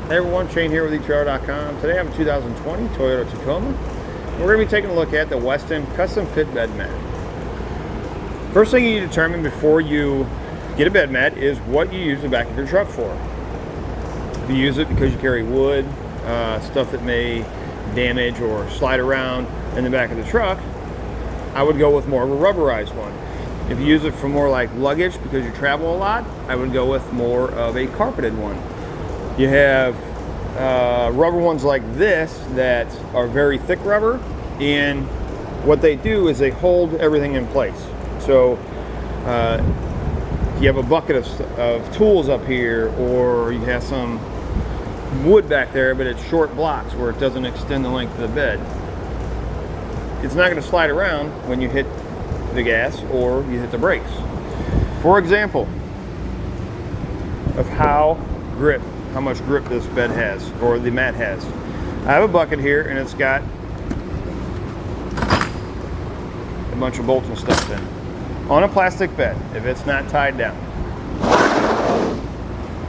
Hey everyone, Shane here with etrailer.com. Today I have a 2020 Toyota Tacoma. We're going to be taking a look at the Westin Custom Fit Bed Mat. First thing you need to determine before you get a bed mat is what you use the back of your truck for. If you use it because you carry wood, stuff that may damage or slide around in the back of the truck, I would go with more of a rubberized one. If you use it for more like luggage because you travel a lot, I would go with more of a carpeted one. You have rubber ones like this that are very thick rubber, and what they do is they hold everything in place. So if you have a bucket of tools up here, or you have some wood back there but it's short blocks where it doesn't extend the length of the bed, it's not going to slide around when you hit the gas or you hit the brakes. For example of how much grip this bed has, or the mat has. I have a bucket here and it's got a bunch of bolts and stuff in it. On a plastic bed, if it's not tied down,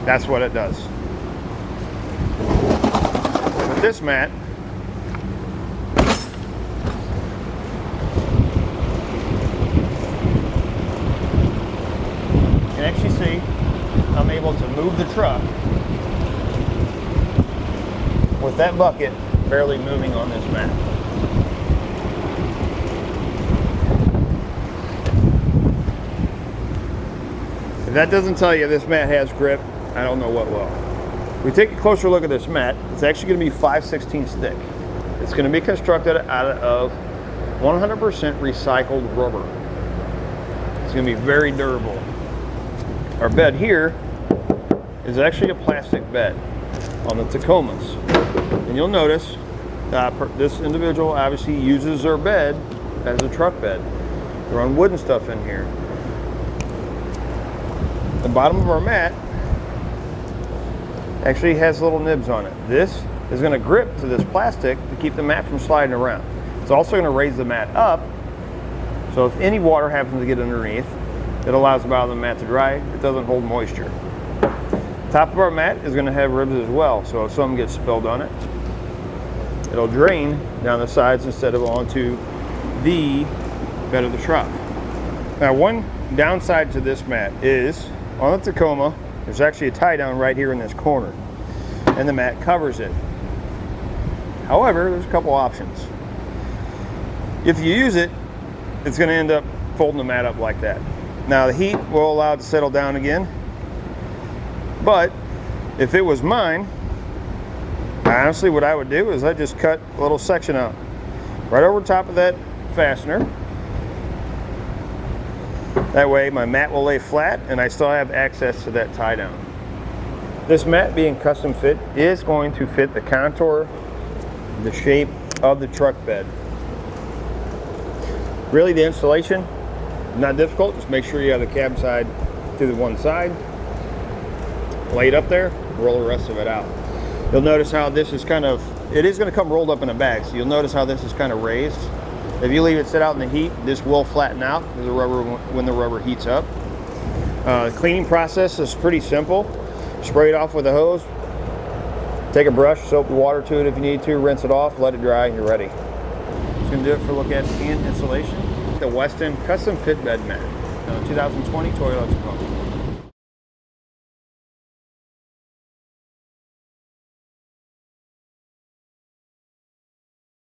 that's what it does. With this mat, you can actually see I'm able to move the truck with that bucket barely moving on this mat. If that doesn't tell you this mat has grip, I don't know what will. If we take a closer look at this mat, it's actually going to be 5/16 thick. It's going to be constructed out of 100% recycled rubber. It's going to be very durable. Our bed here is actually a plastic bed on the Tacomas. And you'll notice this individual obviously uses their bed as a truck bed. They're on wood and stuff in here. The bottom of our mat actually has little nibs on it. This is going to grip to this plastic to keep the mat from sliding around. It's also going to raise the mat up, so if any water happens to get underneath, it allows the bottom of the mat to dry. It doesn't hold moisture. Top of our mat is going to have ribs as well, so if something gets spilled on it, it'll drain down the sides instead of onto the bed of the truck. Now, one downside to this mat is on the Tacoma, there's actually a tie down right here in this corner, and the mat covers it. However, there's a couple options. If you use it, it's going to end up folding the mat up like that. Now, the heat will allow it to settle down again. But if it was mine, honestly what I would do is I just cut a little section out right over top of that fastener. That way my mat will lay flat and I still have access to that tie down. This mat, being custom fit, is going to fit the contour, the shape of the truck bed. Really, the installation, not difficult. Just make sure you have the cab side to the one side. Lay it up there, roll the rest of it out. You'll notice how this is it is going to come rolled up in a bag, so you'll notice how this is kind of raised. If you leave it sit out in the heat, this will flatten out when the rubber heats up. The cleaning process is pretty simple. Spray it off with a hose, take a brush, soap the water to it if you need to, rinse it off, let it dry, and you're ready. That's going to do it for a look at and installation. The Westin Custom Fit Bed Mat, 2020 Toyota Tacoma.